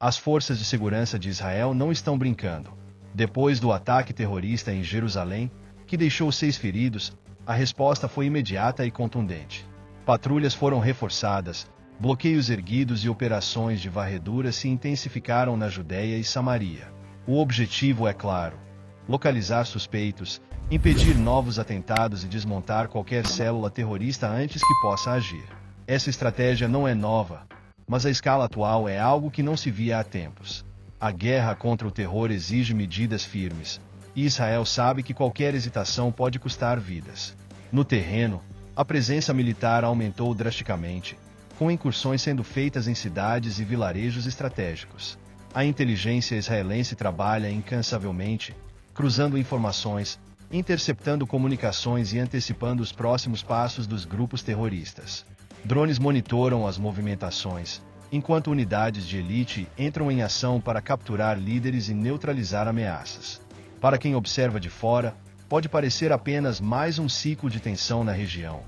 As forças de segurança de Israel não estão brincando. Depois do ataque terrorista em Jerusalém, que deixou 6 feridos, a resposta foi imediata e contundente. Patrulhas foram reforçadas, bloqueios erguidos e operações de varredura se intensificaram na Judéia e Samaria. O objetivo é claro: localizar suspeitos, impedir novos atentados e desmontar qualquer célula terrorista antes que possa agir. Essa estratégia não é nova, mas a escala atual é algo que não se via há tempos. A guerra contra o terror exige medidas firmes, e Israel sabe que qualquer hesitação pode custar vidas. No terreno, a presença militar aumentou drasticamente, com incursões sendo feitas em cidades e vilarejos estratégicos. A inteligência israelense trabalha incansavelmente, cruzando informações, interceptando comunicações e antecipando os próximos passos dos grupos terroristas. Drones monitoram as movimentações, enquanto unidades de elite entram em ação para capturar líderes e neutralizar ameaças. Para quem observa de fora, pode parecer apenas mais um ciclo de tensão na região.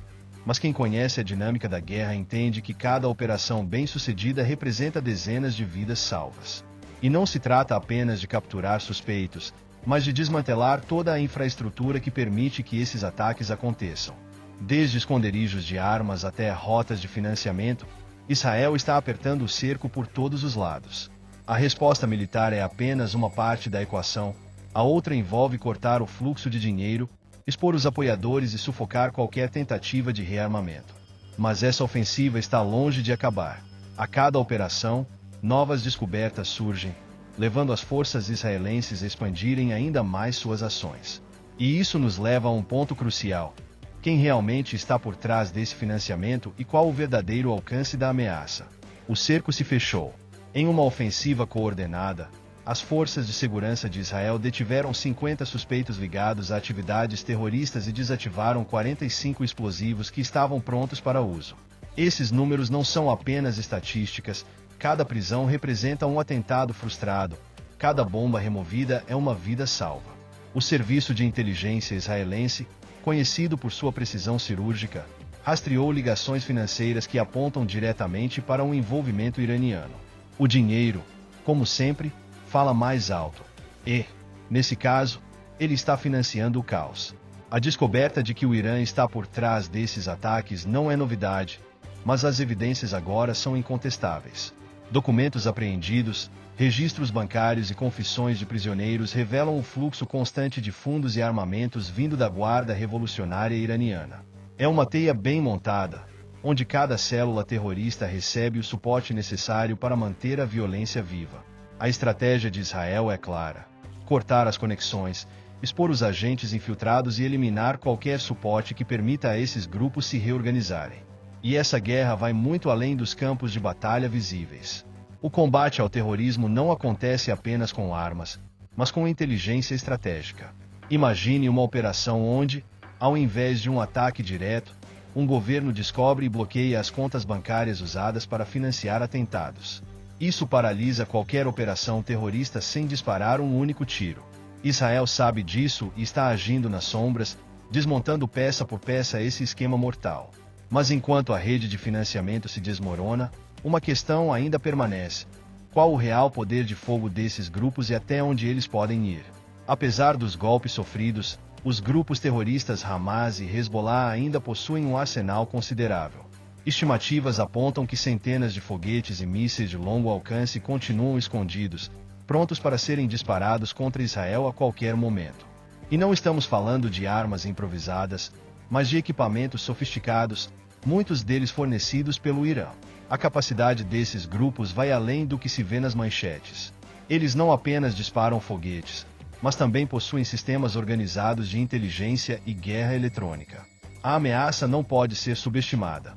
Mas quem conhece a dinâmica da guerra entende que cada operação bem-sucedida representa dezenas de vidas salvas. E não se trata apenas de capturar suspeitos, mas de desmantelar toda a infraestrutura que permite que esses ataques aconteçam. Desde esconderijos de armas até rotas de financiamento, Israel está apertando o cerco por todos os lados. A resposta militar é apenas uma parte da equação, a outra envolve cortar o fluxo de dinheiro, expor os apoiadores e sufocar qualquer tentativa de rearmamento. Mas essa ofensiva está longe de acabar. A cada operação, novas descobertas surgem, levando as forças israelenses a expandirem ainda mais suas ações. E isso nos leva a um ponto crucial: quem realmente está por trás desse financiamento e qual o verdadeiro alcance da ameaça. O cerco se fechou. Em uma ofensiva coordenada, as forças de segurança de Israel detiveram 50 suspeitos ligados a atividades terroristas e desativaram 45 explosivos que estavam prontos para uso. Esses números não são apenas estatísticas, cada prisão representa um atentado frustrado, cada bomba removida é uma vida salva. O serviço de inteligência israelense, conhecido por sua precisão cirúrgica, rastreou ligações financeiras que apontam diretamente para um envolvimento iraniano. O dinheiro, como sempre, fala mais alto. E, nesse caso, ele está financiando o caos. A descoberta de que o Irã está por trás desses ataques não é novidade, mas as evidências agora são incontestáveis. Documentos apreendidos, registros bancários e confissões de prisioneiros revelam o fluxo constante de fundos e armamentos vindo da Guarda Revolucionária Iraniana. É uma teia bem montada, onde cada célula terrorista recebe o suporte necessário para manter a violência viva. A estratégia de Israel é clara: cortar as conexões, expor os agentes infiltrados e eliminar qualquer suporte que permita a esses grupos se reorganizarem. E essa guerra vai muito além dos campos de batalha visíveis. O combate ao terrorismo não acontece apenas com armas, mas com inteligência estratégica. Imagine uma operação onde, ao invés de um ataque direto, um governo descobre e bloqueia as contas bancárias usadas para financiar atentados. Isso paralisa qualquer operação terrorista sem disparar um único tiro. Israel sabe disso e está agindo nas sombras, desmontando peça por peça esse esquema mortal. Mas enquanto a rede de financiamento se desmorona, uma questão ainda permanece: qual o real poder de fogo desses grupos e até onde eles podem ir? Apesar dos golpes sofridos, os grupos terroristas Hamas e Hezbollah ainda possuem um arsenal considerável. Estimativas apontam que centenas de foguetes e mísseis de longo alcance continuam escondidos, prontos para serem disparados contra Israel a qualquer momento. E não estamos falando de armas improvisadas, mas de equipamentos sofisticados, muitos deles fornecidos pelo Irã. A capacidade desses grupos vai além do que se vê nas manchetes. Eles não apenas disparam foguetes, mas também possuem sistemas organizados de inteligência e guerra eletrônica. A ameaça não pode ser subestimada.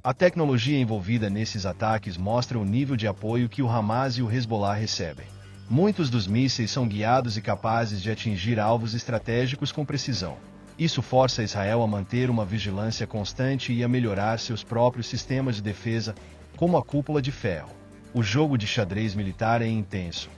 A tecnologia envolvida nesses ataques mostra o nível de apoio que o Hamas e o Hezbollah recebem. Muitos dos mísseis são guiados e capazes de atingir alvos estratégicos com precisão. Isso força Israel a manter uma vigilância constante e a melhorar seus próprios sistemas de defesa, como a cúpula de ferro. O jogo de xadrez militar é intenso.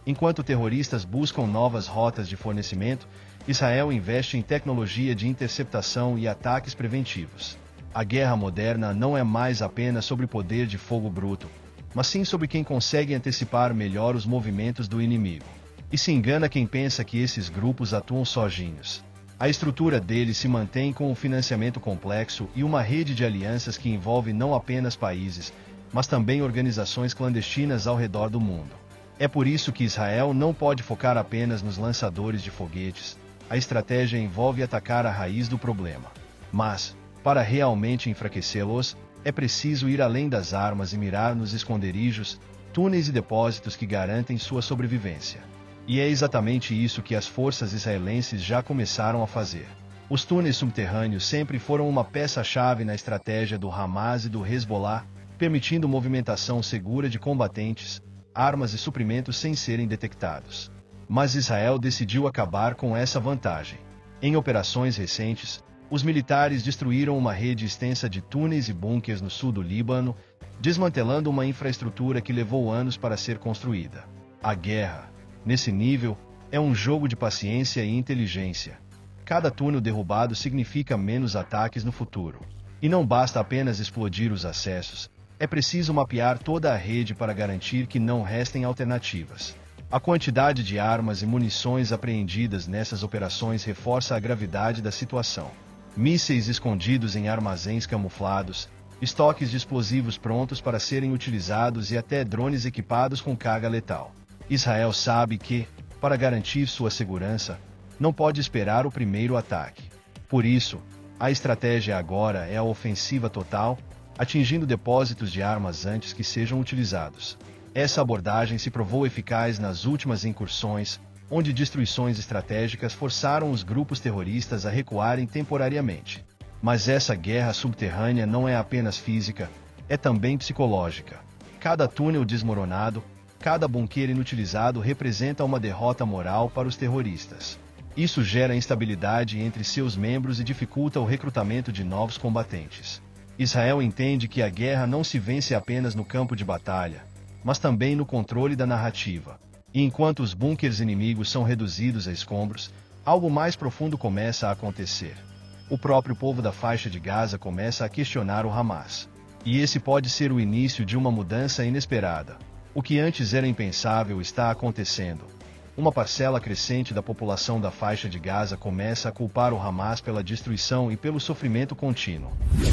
Enquanto terroristas buscam novas rotas de fornecimento, Israel investe em tecnologia de interceptação e ataques preventivos. A guerra moderna não é mais apenas sobre poder de fogo bruto, mas sim sobre quem consegue antecipar melhor os movimentos do inimigo. E se engana quem pensa que esses grupos atuam sozinhos. A estrutura deles se mantém com um financiamento complexo e uma rede de alianças que envolve não apenas países, mas também organizações clandestinas ao redor do mundo. É por isso que Israel não pode focar apenas nos lançadores de foguetes. A estratégia envolve atacar a raiz do problema. Mas, para realmente enfraquecê-los, é preciso ir além das armas e mirar nos esconderijos, túneis e depósitos que garantem sua sobrevivência. E é exatamente isso que as forças israelenses já começaram a fazer. Os túneis subterrâneos sempre foram uma peça-chave na estratégia do Hamas e do Hezbollah, permitindo movimentação segura de combatentes, armas e suprimentos sem serem detectados. Mas Israel decidiu acabar com essa vantagem. Em operações recentes, os militares destruíram uma rede extensa de túneis e bunkers no sul do Líbano, desmantelando uma infraestrutura que levou anos para ser construída. A guerra, nesse nível, é um jogo de paciência e inteligência. Cada túnel derrubado significa menos ataques no futuro. E não basta apenas explodir os acessos, é preciso mapear toda a rede para garantir que não restem alternativas. A quantidade de armas e munições apreendidas nessas operações reforça a gravidade da situação. Mísseis escondidos em armazéns camuflados, estoques de explosivos prontos para serem utilizados e até drones equipados com carga letal. Israel sabe que, para garantir sua segurança, não pode esperar o primeiro ataque. Por isso, a estratégia agora é a ofensiva total, atingindo depósitos de armas antes que sejam utilizados. Essa abordagem se provou eficaz nas últimas incursões, onde destruições estratégicas forçaram os grupos terroristas a recuarem temporariamente. Mas essa guerra subterrânea não é apenas física, é também psicológica. Cada túnel desmoronado, cada bunker inutilizado representa uma derrota moral para os terroristas. Isso gera instabilidade entre seus membros e dificulta o recrutamento de novos combatentes. Israel entende que a guerra não se vence apenas no campo de batalha, mas também no controle da narrativa. E enquanto os bunkers inimigos são reduzidos a escombros, algo mais profundo começa a acontecer. O próprio povo da faixa de Gaza começa a questionar o Hamas. E esse pode ser o início de uma mudança inesperada. O que antes era impensável está acontecendo. Uma parcela crescente da população da faixa de Gaza começa a culpar o Hamas pela destruição e pelo sofrimento contínuo.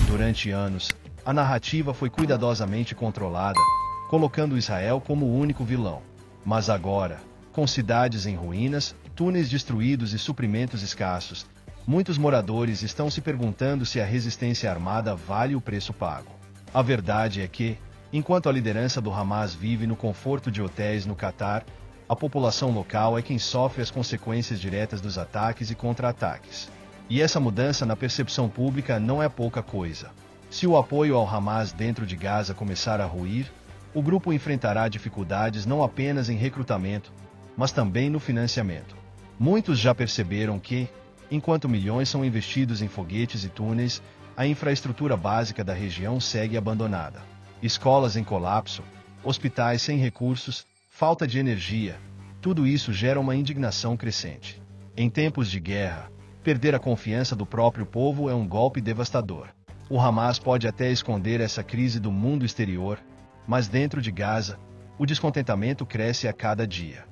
Durante anos, a narrativa foi cuidadosamente controlada, colocando Israel como o único vilão. Mas agora, com cidades em ruínas, túneis destruídos e suprimentos escassos, muitos moradores estão se perguntando se a resistência armada vale o preço pago. A verdade é que, enquanto a liderança do Hamas vive no conforto de hotéis no Catar, a população local é quem sofre as consequências diretas dos ataques e contra-ataques. E essa mudança na percepção pública não é pouca coisa. Se o apoio ao Hamas dentro de Gaza começar a ruir, o grupo enfrentará dificuldades não apenas em recrutamento, mas também no financiamento. Muitos já perceberam que, enquanto milhões são investidos em foguetes e túneis, a infraestrutura básica da região segue abandonada. Escolas em colapso, hospitais sem recursos, falta de energia, tudo isso gera uma indignação crescente. Em tempos de guerra, perder a confiança do próprio povo é um golpe devastador. O Hamas pode até esconder essa crise do mundo exterior, mas dentro de Gaza, o descontentamento cresce a cada dia.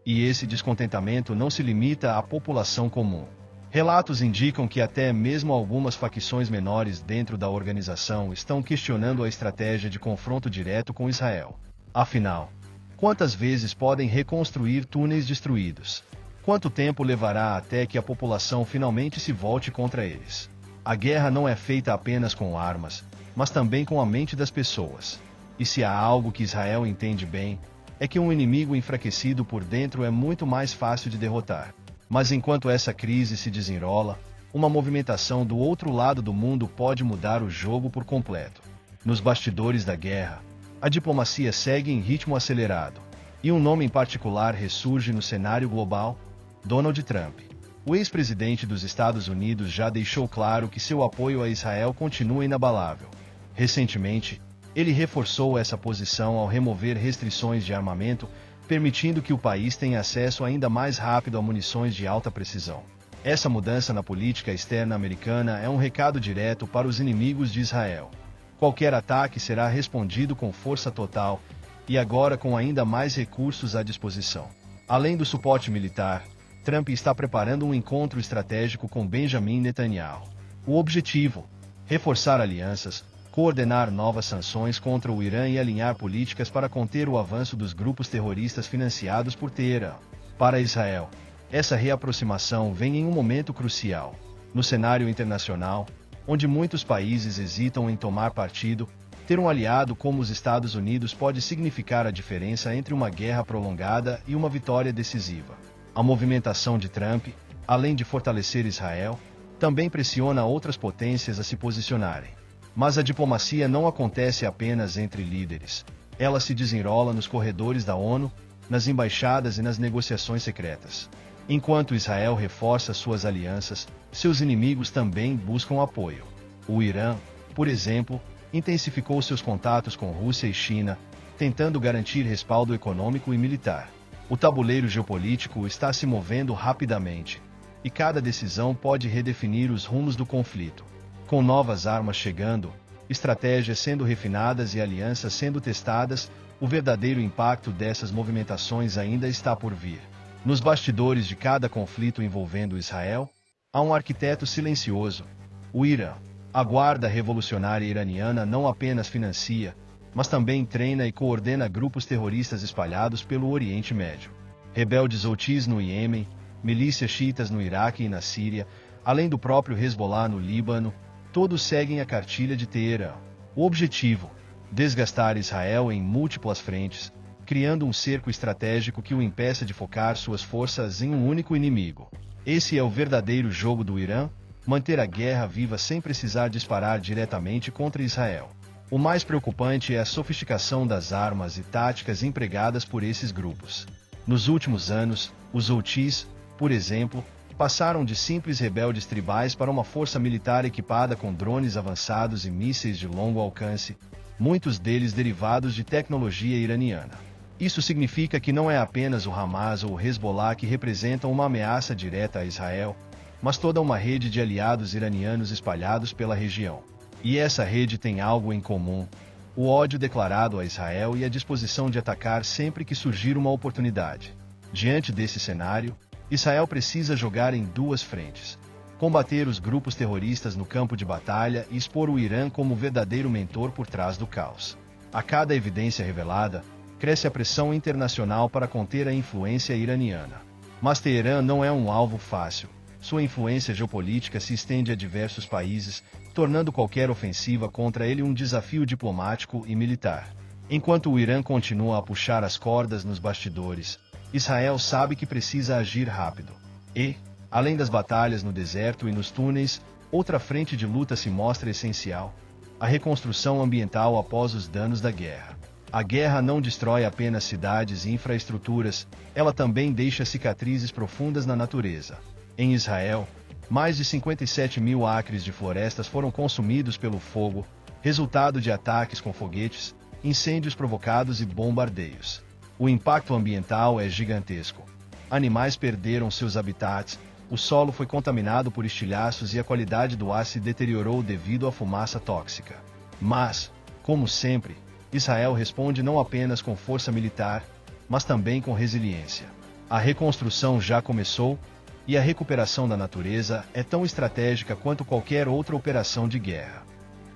E esse descontentamento não se limita à população comum. Relatos indicam que até mesmo algumas facções menores dentro da organização estão questionando a estratégia de confronto direto com Israel. Afinal, quantas vezes podem reconstruir túneis destruídos? Quanto tempo levará até que a população finalmente se volte contra eles? A guerra não é feita apenas com armas, mas também com a mente das pessoas. E se há algo que Israel entende bem, é que um inimigo enfraquecido por dentro é muito mais fácil de derrotar. Mas enquanto essa crise se desenrola, uma movimentação do outro lado do mundo pode mudar o jogo por completo. Nos bastidores da guerra, a diplomacia segue em ritmo acelerado, e um nome em particular ressurge no cenário global: Donald Trump. O ex-presidente dos Estados Unidos já deixou claro que seu apoio a Israel continua inabalável. Recentemente, ele reforçou essa posição ao remover restrições de armamento, permitindo que o país tenha acesso ainda mais rápido a munições de alta precisão. Essa mudança na política externa americana é um recado direto para os inimigos de Israel. Qualquer ataque será respondido com força total, e agora com ainda mais recursos à disposição. Além do suporte militar, Trump está preparando um encontro estratégico com Benjamin Netanyahu. O objetivo: reforçar alianças, coordenar novas sanções contra o Irã e alinhar políticas para conter o avanço dos grupos terroristas financiados por Teherã. Para Israel, essa reaproximação vem em um momento crucial. No cenário internacional, onde muitos países hesitam em tomar partido, ter um aliado como os Estados Unidos pode significar a diferença entre uma guerra prolongada e uma vitória decisiva. A movimentação de Trump, além de fortalecer Israel, também pressiona outras potências a se posicionarem. Mas a diplomacia não acontece apenas entre líderes. Ela se desenrola nos corredores da ONU, nas embaixadas e nas negociações secretas. Enquanto Israel reforça suas alianças, seus inimigos também buscam apoio. O Irã, por exemplo, intensificou seus contatos com Rússia e China, tentando garantir respaldo econômico e militar. O tabuleiro geopolítico está se movendo rapidamente, e cada decisão pode redefinir os rumos do conflito. Com novas armas chegando, estratégias sendo refinadas e alianças sendo testadas, o verdadeiro impacto dessas movimentações ainda está por vir. Nos bastidores de cada conflito envolvendo Israel, há um arquiteto silencioso: o Irã. A Guarda Revolucionária Iraniana não apenas financia, mas também treina e coordena grupos terroristas espalhados pelo Oriente Médio. Rebeldes Houthis no Iêmen, milícias xiitas no Iraque e na Síria, além do próprio Hezbollah no Líbano, todos seguem a cartilha de Teherã. O objetivo: desgastar Israel em múltiplas frentes, criando um cerco estratégico que o impeça de focar suas forças em um único inimigo. Esse é o verdadeiro jogo do Irã: manter a guerra viva sem precisar disparar diretamente contra Israel. O mais preocupante é a sofisticação das armas e táticas empregadas por esses grupos. Nos últimos anos, os Houthis, por exemplo, passaram de simples rebeldes tribais para uma força militar equipada com drones avançados e mísseis de longo alcance, muitos deles derivados de tecnologia iraniana. Isso significa que não é apenas o Hamas ou o Hezbollah que representam uma ameaça direta a Israel, mas toda uma rede de aliados iranianos espalhados pela região. E essa rede tem algo em comum: o ódio declarado a Israel e a disposição de atacar sempre que surgir uma oportunidade. Diante desse cenário, Israel precisa jogar em duas frentes: combater os grupos terroristas no campo de batalha e expor o Irã como o verdadeiro mentor por trás do caos. A cada evidência revelada, cresce a pressão internacional para conter a influência iraniana. Mas Teherã não é um alvo fácil. Sua influência geopolítica se estende a diversos países, tornando qualquer ofensiva contra ele um desafio diplomático e militar. Enquanto o Irã continua a puxar as cordas nos bastidores, Israel sabe que precisa agir rápido. E, além das batalhas no deserto e nos túneis, outra frente de luta se mostra essencial: a reconstrução ambiental após os danos da guerra. A guerra não destrói apenas cidades e infraestruturas, ela também deixa cicatrizes profundas na natureza. Em Israel, mais de 57 mil acres de florestas foram consumidos pelo fogo, resultado de ataques com foguetes, incêndios provocados e bombardeios. O impacto ambiental é gigantesco. Animais perderam seus habitats, o solo foi contaminado por estilhaços e a qualidade do ar se deteriorou devido à fumaça tóxica. Mas, como sempre, Israel responde não apenas com força militar, mas também com resiliência. A reconstrução já começou, e a recuperação da natureza é tão estratégica quanto qualquer outra operação de guerra.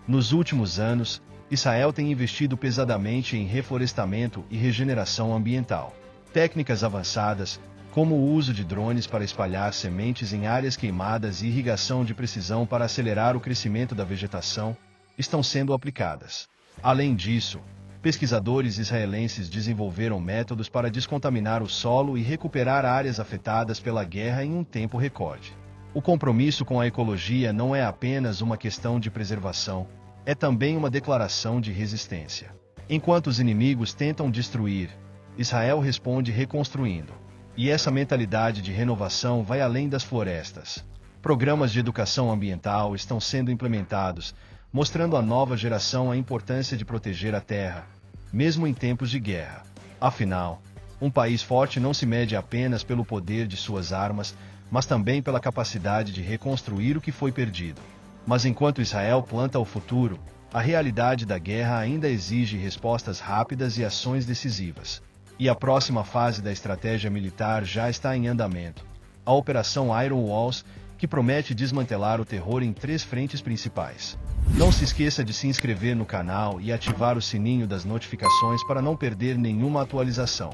Nos últimos anos, Israel tem investido pesadamente em reflorestamento e regeneração ambiental. Técnicas avançadas, como o uso de drones para espalhar sementes em áreas queimadas e irrigação de precisão para acelerar o crescimento da vegetação, estão sendo aplicadas. Além disso, pesquisadores israelenses desenvolveram métodos para descontaminar o solo e recuperar áreas afetadas pela guerra em um tempo recorde. O compromisso com a ecologia não é apenas uma questão de preservação, é também uma declaração de resistência. Enquanto os inimigos tentam destruir, Israel responde reconstruindo. E essa mentalidade de renovação vai além das florestas. Programas de educação ambiental estão sendo implementados, mostrando à nova geração a importância de proteger a terra, mesmo em tempos de guerra. Afinal, um país forte não se mede apenas pelo poder de suas armas, mas também pela capacidade de reconstruir o que foi perdido. Mas enquanto Israel planta o futuro, a realidade da guerra ainda exige respostas rápidas e ações decisivas. E a próxima fase da estratégia militar já está em andamento: a Operação Iron Walls, que promete desmantelar o terror em 3 frentes principais. Não se esqueça de se inscrever no canal e ativar o sininho das notificações para não perder nenhuma atualização.